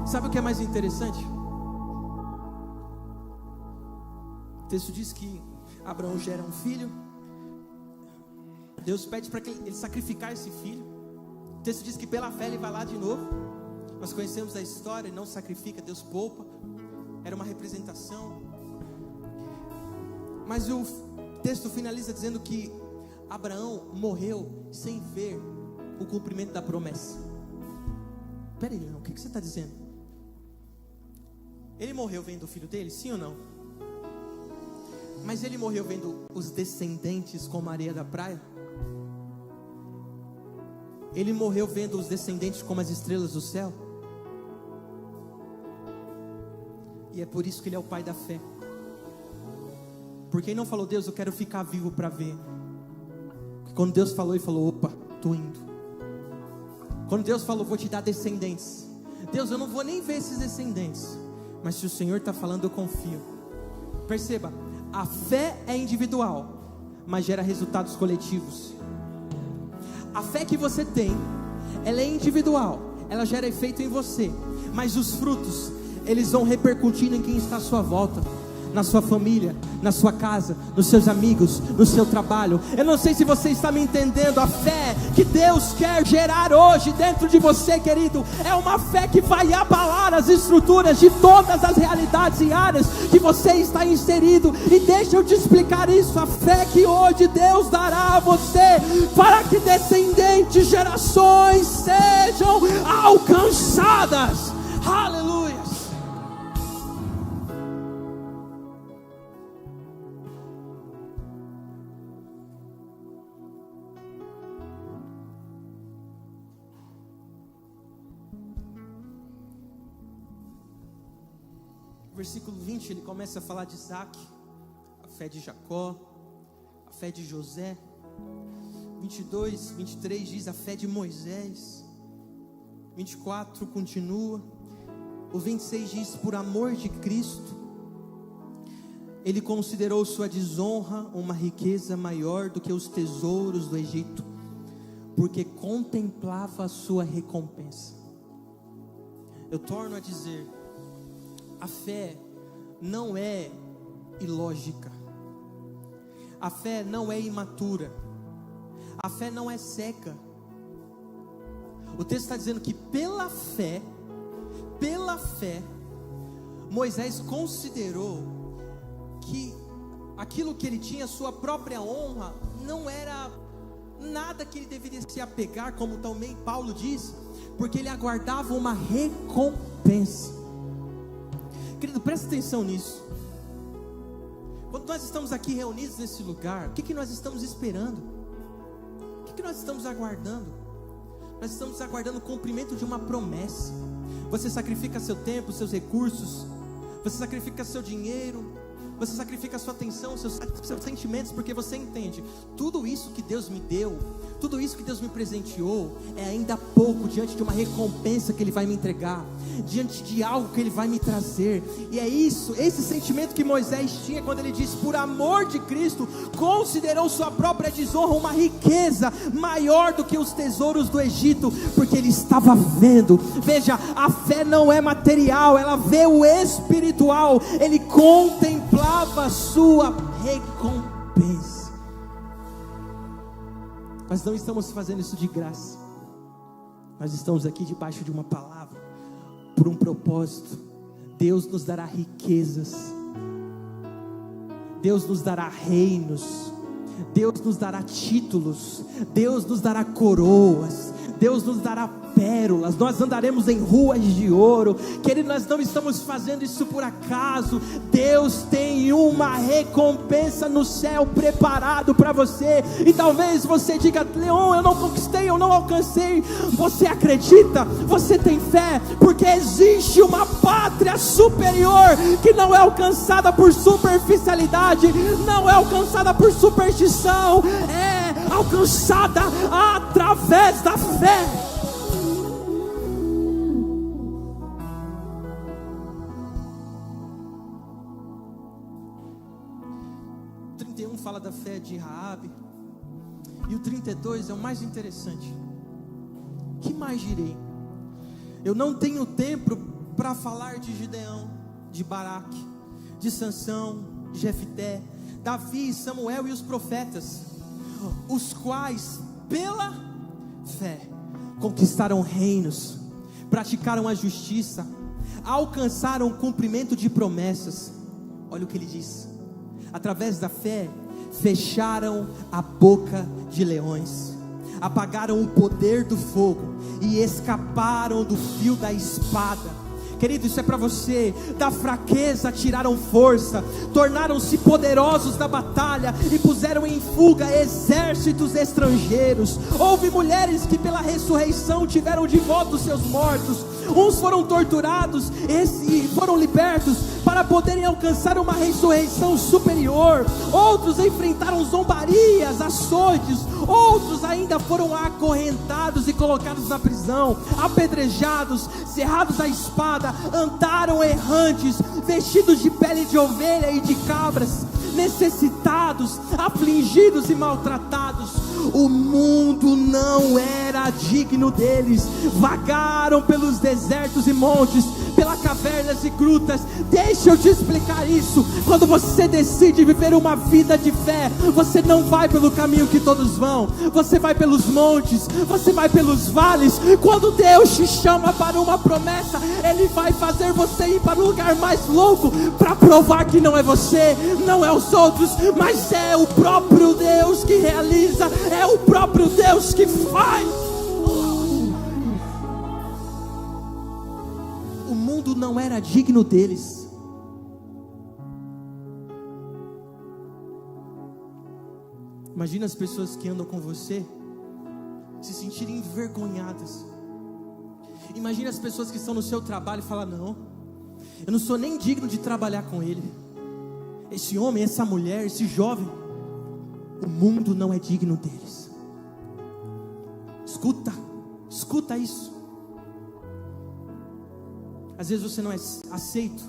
Sabe o que é mais interessante? O texto diz que Abraão gera um filho. Deus pede para que ele sacrificar esse filho. O texto diz que pela fé ele vai lá de novo. Nós conhecemos a história, ele não sacrifica, Deus poupa. era uma representação. Mas o texto finaliza dizendo que Abraão morreu sem ver o cumprimento da promessa. Peraí, Leão, o que você está dizendo? Ele morreu vendo o filho dele, sim ou não? Mas ele morreu vendo os descendentes como a areia da praia? Ele morreu vendo os descendentes como as estrelas do céu? E é por isso que ele é o pai da fé. Porque ele não falou: Deus, eu quero ficar vivo para ver. Porque quando Deus falou, ele falou: opa, estou indo. Quando Deus falou: vou te dar descendentes, Deus, eu não vou nem ver esses descendentes, mas se o Senhor está falando, eu confio. Perceba, a fé é individual, mas gera resultados coletivos. A fé que você tem, ela é individual, ela gera efeito em você, mas os frutos, eles vão repercutindo em quem está à sua volta, na sua família, na sua casa, nos seus amigos, no seu trabalho. Eu não sei se você está me entendendo. A fé que Deus quer gerar hoje dentro de você, querido, é uma fé que vai abalar as estruturas de todas as realidades e áreas que você está inserido. E deixa eu te explicar isso: a fé que hoje Deus dará a você, para que descendentes, gerações sejam alcançadas. Aleluia. Versículo 20, ele começa a falar de Isaac, a fé de Jacó, a fé de José. 22, 23 diz a fé de Moisés. 24 continua. O 26 diz: por amor de Cristo, ele considerou sua desonra uma riqueza maior do que os tesouros do Egito, porque contemplava a sua recompensa. Eu torno a dizer: a fé não é ilógica, a fé não é imatura, a fé não é cega. O texto está dizendo que pela fé, Moisés considerou que aquilo que ele tinha, sua própria honra, não era nada que ele deveria se apegar, como também Paulo diz, porque ele aguardava uma recompensa. Querido, presta atenção nisso. Quando nós estamos aqui reunidos nesse lugar, o que nós estamos esperando? O que nós estamos aguardando? Nós estamos aguardando o cumprimento de uma promessa. Você sacrifica seu tempo, seus recursos, você sacrifica seu dinheiro, você sacrifica a sua atenção, seus sentimentos, porque você entende: tudo isso que Deus me deu, tudo isso que Deus me presenteou, é ainda pouco diante de uma recompensa que Ele vai me entregar, diante de algo que Ele vai me trazer. E é isso, esse sentimento que Moisés tinha quando ele disse: por amor de Cristo, considerou sua própria desonra uma riqueza maior do que os tesouros do Egito, porque ele estava vendo. Veja, a fé não é material, ela vê o espiritual. Ele contemplava a sua recompensa. Nós não estamos fazendo isso de graça, nós estamos aqui debaixo de uma palavra, por um propósito. Deus nos dará riquezas, Deus nos dará reinos, Deus nos dará títulos, Deus nos dará coroas, Deus nos dará pérolas, nós andaremos em ruas de ouro. Querido, nós não estamos fazendo isso por acaso. Deus tem uma recompensa no céu preparado para você. E talvez você diga: Leon, eu não conquistei, eu não alcancei. Você acredita, você tem fé, porque existe uma pátria superior, que não é alcançada por superficialidade, não é alcançada por superstição, é alcançada através da fé. Fala da fé de Raabe, e o 32 é o mais interessante. Que mais direi? Eu não tenho tempo para falar de Gideão, de Baraque, de Sansão, de Jefté, Davi, Samuel e os profetas, os quais pela fé conquistaram reinos, praticaram a justiça, alcançaram o cumprimento de promessas. Olha o que ele diz: através da fé, fecharam a boca de leões, apagaram o poder do fogo e escaparam do fio da espada. Querido, isso é para você. Da fraqueza tiraram força, tornaram-se poderosos na batalha e puseram em fuga exércitos estrangeiros. Houve mulheres que pela ressurreição tiveram de volta os seus mortos. Uns foram torturados e foram libertos para poderem alcançar uma ressurreição superior. Outros enfrentaram zombarias, açoites. Outros ainda foram acorrentados e colocados na prisão, apedrejados, cerrados à espada, andaram errantes, vestidos de pele de ovelha e de cabras, necessitados, afligidos e maltratados. O mundo não era digno deles. Vagaram pelos desertos e montes, pelas cavernas e grutas. Deixa eu te explicar isso. Quando você decide viver uma vida de fé, você não vai pelo caminho que todos vão. Você vai pelos montes, você vai pelos vales. Quando Deus te chama para uma promessa, Ele vai fazer você ir para o lugar mais louco, para provar que não é você, não é os outros, mas é o próprio Deus que realiza, é o próprio Deus que faz. O mundo não era digno deles. Imagina as pessoas que andam com você se sentirem envergonhadas. Imagina as pessoas que estão no seu trabalho e falam: não, eu não sou nem digno de trabalhar com ele. Esse homem, essa mulher, esse jovem, o mundo não é digno deles. Escuta isso. Às vezes você não é aceito,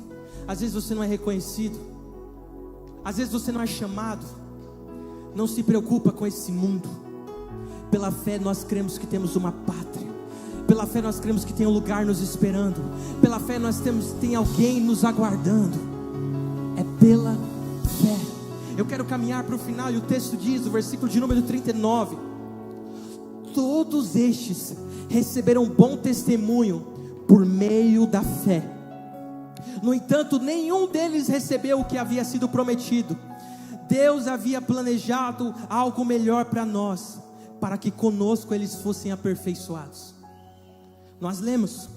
às vezes você não é reconhecido, às vezes você não é chamado. Não se preocupa com esse mundo. Pela fé nós cremos que temos uma pátria. Pela fé nós cremos que tem um lugar nos esperando. Pela fé nós tem alguém nos aguardando. É pela fé. Eu quero caminhar para o final e o texto diz, o versículo de número 39: todos estes receberam bom testemunho por meio da fé. No entanto, nenhum deles recebeu o que havia sido prometido. Deus havia planejado algo melhor para nós, para que conosco eles fossem aperfeiçoados. Nós lemos,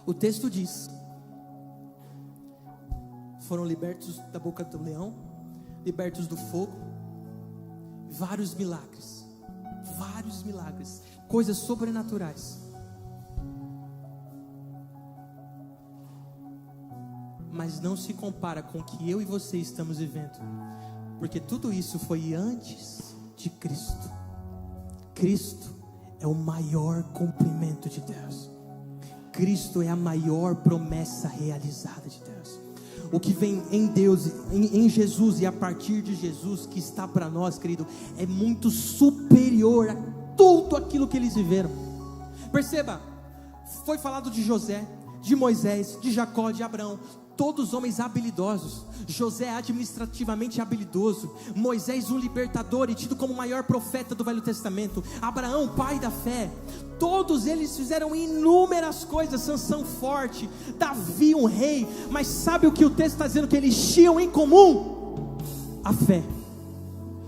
o texto diz: foram libertos da boca do leão, libertos do fogo. Vários milagres, coisas sobrenaturais. Mas não se compara com o que eu e você estamos vivendo, porque tudo isso foi antes de Cristo. Cristo é o maior cumprimento de Deus. Cristo é a maior promessa realizada de Deus. O que vem em Deus, em Jesus e a partir de Jesus que está para nós, querido, é muito superior a tudo aquilo que eles viveram. Perceba, foi falado de José, de Moisés, de Jacó, de Abraão, todos homens habilidosos. José administrativamente habilidoso, Moisés um libertador e tido como o maior profeta do Velho Testamento, Abraão pai da fé. Todos eles fizeram inúmeras coisas. Sansão forte, Davi um rei. Mas sabe o que o texto está dizendo que eles tinham em comum? A fé.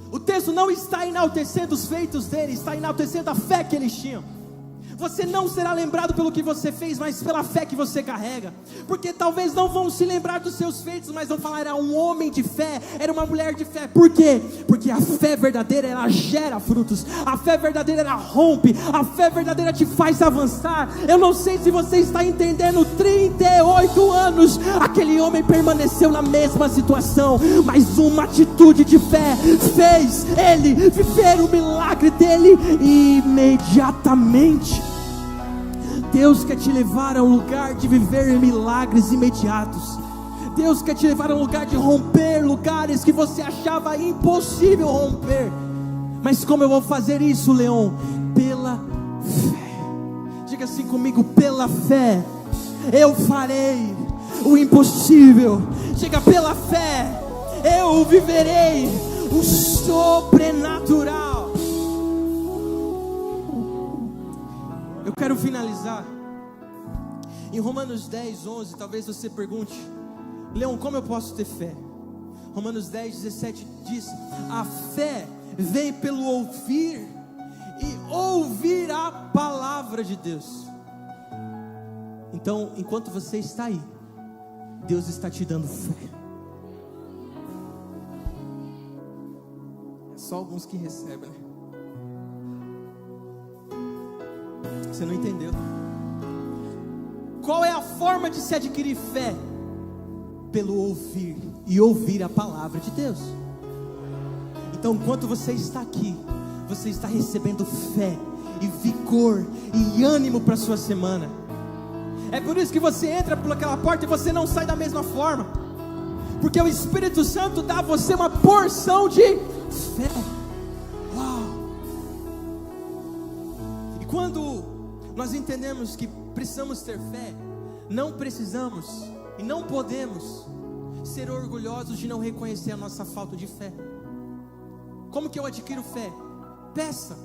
O texto não está enaltecendo os feitos deles, está enaltecendo a fé que eles tinham. Você não será lembrado pelo que você fez, mas pela fé que você carrega. Porque talvez não vão se lembrar dos seus feitos, mas vão falar: era um homem de fé, era uma mulher de fé. Por quê? Porque a fé verdadeira, ela gera frutos. A fé verdadeira, ela rompe. A fé verdadeira te faz avançar. Eu não sei se você está entendendo. 38 anos aquele homem permaneceu na mesma situação, mas uma atitude de fé fez ele viver o milagre dele imediatamente. Deus quer te levar a um lugar de viver milagres imediatos. Deus quer te levar a um lugar de romper lugares que você achava impossível romper. Mas como eu vou fazer isso, Leon? Pela fé. Diga assim comigo: pela fé eu farei o impossível. Diga: pela fé eu viverei o sobrenatural. Eu quero finalizar Em Romanos 10, 11, talvez você pergunte: Leão, como eu posso ter fé? Romanos 10, 17 diz: a fé vem pelo ouvir, e ouvir a palavra de Deus. Então, enquanto você está aí, Deus está te dando fé. É só alguns que recebem, né? Você não entendeu? Qual é a forma de se adquirir fé? Pelo ouvir, e ouvir a palavra de Deus. Então, enquanto você está aqui, você está recebendo fé, e vigor, e ânimo para a sua semana. É por isso que você entra por aquela porta e você não sai da mesma forma, porque o Espírito Santo dá a você uma porção de fé. Uau! E quando nós entendemos que precisamos ter fé, não precisamos e não podemos ser orgulhosos de não reconhecer a nossa falta de fé. Como que eu adquiro fé? Peça.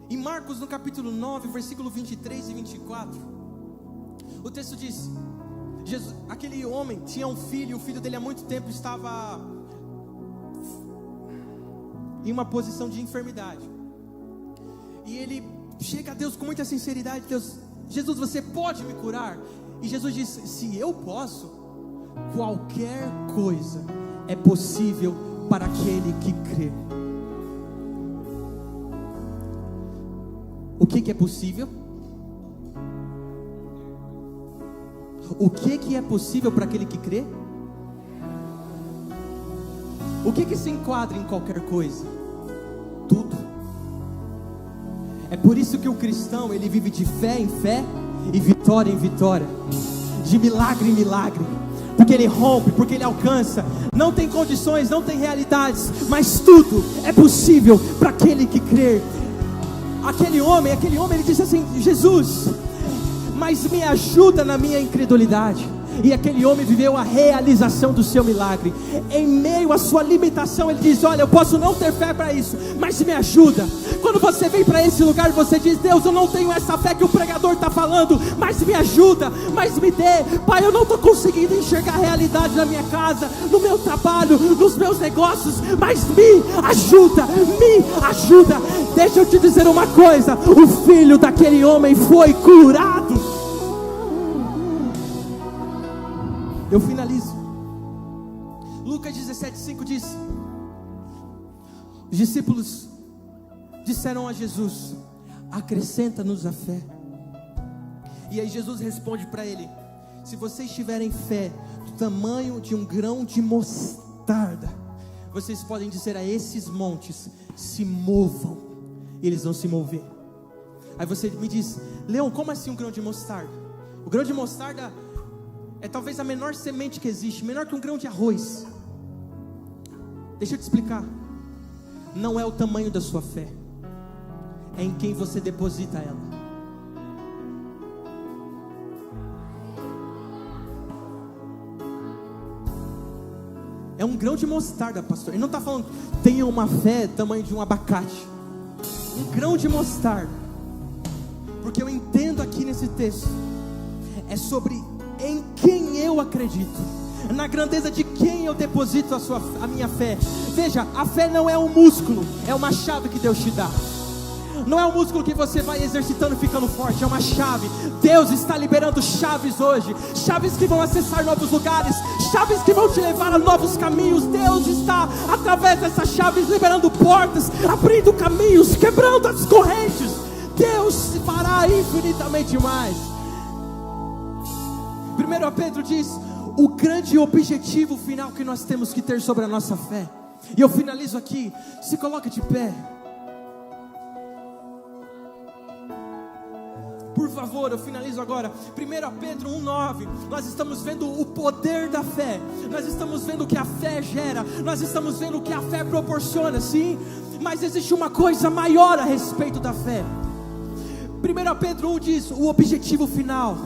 Em Marcos, no capítulo 9, versículo 23 e 24, o texto diz: aquele homem tinha um filho, o filho dele há muito tempo estava em uma posição de enfermidade, e ele chega a Deus com muita sinceridade: Jesus, você pode me curar? E Jesus diz: se eu posso, qualquer coisa é possível para aquele que crê. O que é possível? O que é possível para aquele que crê? O que se enquadra em qualquer coisa? Tudo. É por isso que o cristão, ele vive de fé em fé e vitória em vitória, de milagre em milagre, porque ele rompe, porque ele alcança. Não tem condições, não tem realidades, mas tudo é possível para aquele que crê. Aquele homem, ele disse assim: Jesus, mas me ajuda na minha incredulidade. E aquele homem viveu a realização do seu milagre. Em meio à sua limitação, ele diz: olha, eu posso não ter fé para isso, mas me ajuda. Quando você vem para esse lugar, você diz: Deus, eu não tenho essa fé que o pregador está falando, mas me ajuda, mas me dê. Pai, eu não estou conseguindo enxergar a realidade na minha casa, no meu trabalho, nos meus negócios, mas me ajuda, me ajuda. Deixa eu te dizer uma coisa: o filho daquele homem foi curado. Eu finalizo. Lucas 17:5 diz: os discípulos disseram a Jesus: acrescenta-nos a fé. E aí Jesus responde para ele: se vocês tiverem fé do tamanho de um grão de mostarda, vocês podem dizer a esses montes: se movam, e eles vão se mover. Aí você me diz: Leão, como assim um grão de mostarda? O grão de mostarda é talvez a menor semente que existe, menor que um grão de arroz. Deixa eu te explicar. Não é o tamanho da sua fé, é em quem você deposita ela. É um grão de mostarda, pastor. Ele não está falando tenha uma fé tamanho de um abacate. Um grão de mostarda. Porque eu entendo aqui nesse texto, é sobre em quem eu acredito, na grandeza de quem eu deposito a minha fé. Veja, a fé não é um músculo, é uma chave que Deus te dá. Não é um músculo que você vai exercitando ficando forte, é uma chave. Deus está liberando chaves hoje, chaves que vão acessar novos lugares, chaves que vão te levar a novos caminhos. Deus está, através dessas chaves, liberando portas, abrindo caminhos, quebrando as correntes. Deus fará infinitamente mais. 1 Pedro diz: o grande objetivo final que nós temos que ter sobre a nossa fé. E eu finalizo aqui. Se coloca de pé, por favor. Eu finalizo agora. 1 Pedro 1,9. Nós estamos vendo o poder da fé. Nós estamos vendo o que a fé gera. Nós estamos vendo o que a fé proporciona, sim. Mas existe uma coisa maior a respeito da fé. 1 Pedro 1 diz: o objetivo final,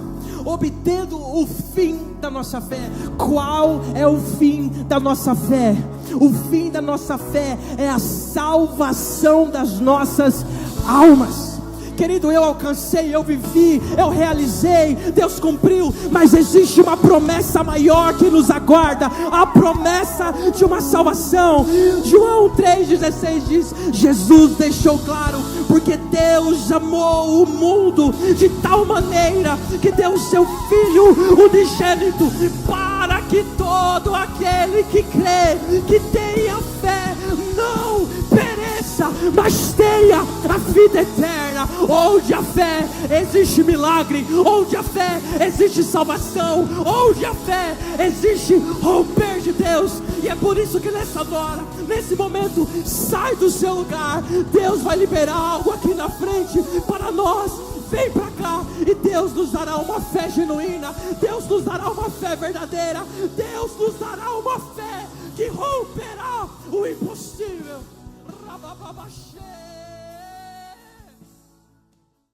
obtendo o fim da nossa fé. Qual é o fim da nossa fé? O fim da nossa fé é a salvação das nossas almas. Querido, eu alcancei, eu vivi, eu realizei, Deus cumpriu, mas existe uma promessa maior que nos aguarda, a promessa de uma salvação. João 3,16 diz: Jesus deixou claro, porque Deus amou o mundo de tal maneira que deu o seu Filho unigênito, para que todo aquele que crê, que tenha fé, não pereça, mas tenha a vida eterna. Onde a fé existe milagre, onde a fé existe salvação, onde a fé existe romper de Deus. E é por isso que nessa hora, nesse momento, sai do seu lugar. Deus vai liberar algo aqui na frente para nós. Vem para cá e Deus nos dará uma fé genuína, Deus nos dará uma fé verdadeira, Deus nos dará uma fé que romperá o impossível. Rabababachê.